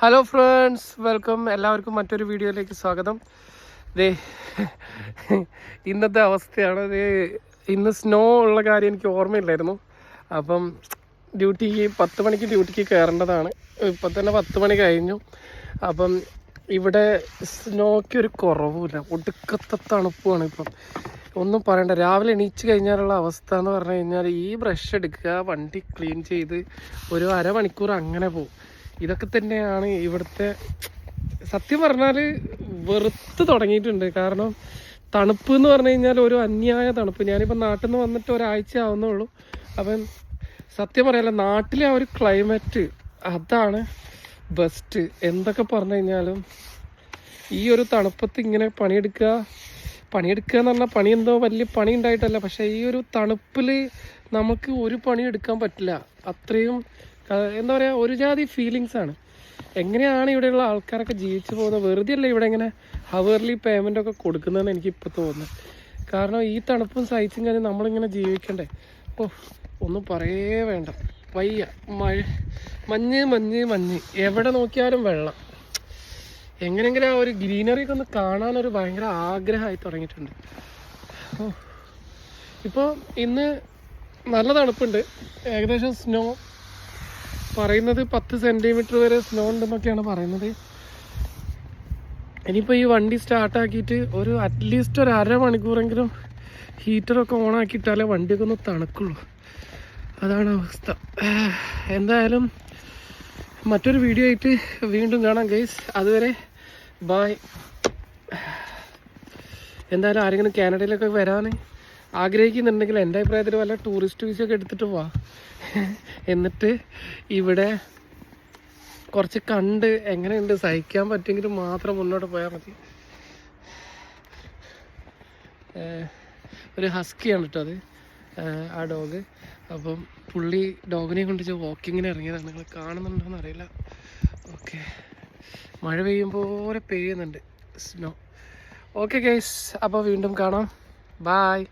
Hello friends, welcome. എല്ലാവർക്കും മറ്റൊരു വീഡിയോയിലേക്ക് സ്വാഗതം. ദേ ഇന്നത്തെ അവസ്ഥയാണ്. ഇന്ന് സ്നോ ഉള്ള കാര്യം എനിക്ക് ഓർമ്മയില്ലായിരുന്നു. അപ്പം ഡ്യൂട്ടിക്ക് 10 മണിക്ക് ഡ്യൂട്ടിക്ക് കയറേണ്ടതാണ്. ഇപ്പം തന്നെ 10 മണി കഴിഞ്ഞു. അപ്പം ഇവിടെ സ്നോയ്ക്ക് ഒരു കുറവുമില്ല, ഒടുക്കത്തെ തണുപ്പുമാണ്. ഇപ്പം ഒന്നും പറയണ്ട. രാവിലെ എണീച്ച് കഴിഞ്ഞാലുള്ള അവസ്ഥ എന്ന് പറഞ്ഞു കഴിഞ്ഞാൽ ഈ ബ്രഷ് എടുക്കുക, വണ്ടി ക്ലീൻ ചെയ്ത് ഒരു അരമണിക്കൂർ അങ്ങനെ പോകും. ഇതൊക്കെ തന്നെയാണ് ഇവിടുത്തെ. സത്യം പറഞ്ഞാൽ വെറുത്ത് തുടങ്ങിയിട്ടുണ്ട്. കാരണം തണുപ്പ് എന്ന് പറഞ്ഞു കഴിഞ്ഞാൽ ഒരു അന്യായ തണുപ്പ്. ഞാനിപ്പോൾ നാട്ടിൽ നിന്ന് വന്നിട്ട് ഒരാഴ്ച ആവുന്നുള്ളൂ. അപ്പം സത്യം പറയാമല്ലോ, നാട്ടിലെ ആ ഒരു ക്ലൈമറ്റ് അതാണ് ബെസ്റ്റ്. എന്തൊക്കെ പറഞ്ഞു കഴിഞ്ഞാലും ഈ ഒരു തണുപ്പത്ത് ഇങ്ങനെ പണിയെടുക്കുക എന്ന് പറഞ്ഞാൽ പണി എന്തോ വലിയ പണി ഉണ്ടായിട്ടല്ല, പക്ഷേ ഈ ഒരു തണുപ്പിൽ നമുക്ക് ഒരു പണി എടുക്കാൻ പറ്റില്ല. അത്രയും എന്താ പറയുക, ഒരു ജാതി ഫീലിങ്സ് ആണ്. എങ്ങനെയാണ് ഇവിടെയുള്ള ആൾക്കാരൊക്കെ ജീവിച്ചു പോകുന്നത്? വെറുതെ അല്ല ഇവിടെ ഇങ്ങനെ ഹവർലി പേയ്മെൻ്റ് ഒക്കെ കൊടുക്കുന്നതെന്ന് എനിക്കിപ്പോൾ തോന്നുന്നത്. കാരണം ഈ തണുപ്പും സഹിച്ചും കഴിഞ്ഞാൽ നമ്മളിങ്ങനെ ജീവിക്കണ്ടേ? ഒന്നും പറയേ വേണ്ട, വയ്യ. മഞ്ഞ് എവിടെ നോക്കിയാലും വെള്ളം. എങ്ങനെയെങ്കിലും ആ ഒരു ഗ്രീനറിയൊക്കെ ഒന്ന് കാണാനൊരു ഭയങ്കര ആഗ്രഹമായി തുടങ്ങിയിട്ടുണ്ട്. ഇപ്പോൾ ഇന്ന് നല്ല തണുപ്പുണ്ട്. ഏകദേശം സ്നോ പറയുന്നത് 10 സെൻറ്റിമീറ്റർ വരെ സ്നോ ഉണ്ടെന്നൊക്കെയാണ് പറയുന്നത്. ഇനിയിപ്പോൾ ഈ വണ്ടി സ്റ്റാർട്ടാക്കിയിട്ട് ഒരു അറ്റ്ലീസ്റ്റ് ഒരു അരമണിക്കൂറെങ്കിലും ഹീറ്ററൊക്കെ ഓണാക്കിയിട്ടാലേ വണ്ടിയൊക്കെ ഒന്ന് തണുക്കുള്ളൂ. അതാണ് അവസ്ഥ. എന്തായാലും മറ്റൊരു വീഡിയോ ആയിട്ട് വീണ്ടും കാണാം ഗൈസ്. അതുവരെ ബായ്. എന്തായാലും ആരെങ്കിലും കാനഡയിലൊക്കെ വരാൻ ആഗ്രഹിക്കുന്നുണ്ടെങ്കിൽ എൻ്റെ അഭിപ്രായത്തിൽ വല്ല ടൂറിസ്റ്റ് വിസയൊക്കെ എടുത്തിട്ട് പോവാം. എന്നിട്ട് ഇവിടെ കുറച്ച് കണ്ട് എങ്ങനെയുണ്ട് സഹിക്കാൻ പറ്റുമെങ്കിൽ മാത്രം മുന്നോട്ട് പോയാൽ മതി. ഒരു ഹസ്കിയാണ് കേട്ടോ അത്, ആ ഡോഗ്. അപ്പം പുള്ളി ഡോഗിനെ കൊണ്ട് വാക്കിങ്ങിന് ഇറങ്ങിയതാണ്. നിങ്ങൾ കാണുന്നുണ്ടോയെന്ന് അറിയില്ല. ഓക്കെ, മഴ പെയ്യുമ്പോൾ പെയ്യുന്നുണ്ട് സ്നോ. ഓക്കെ ഗൈസ്, അപ്പോൾ വീണ്ടും കാണാം. ബായ്.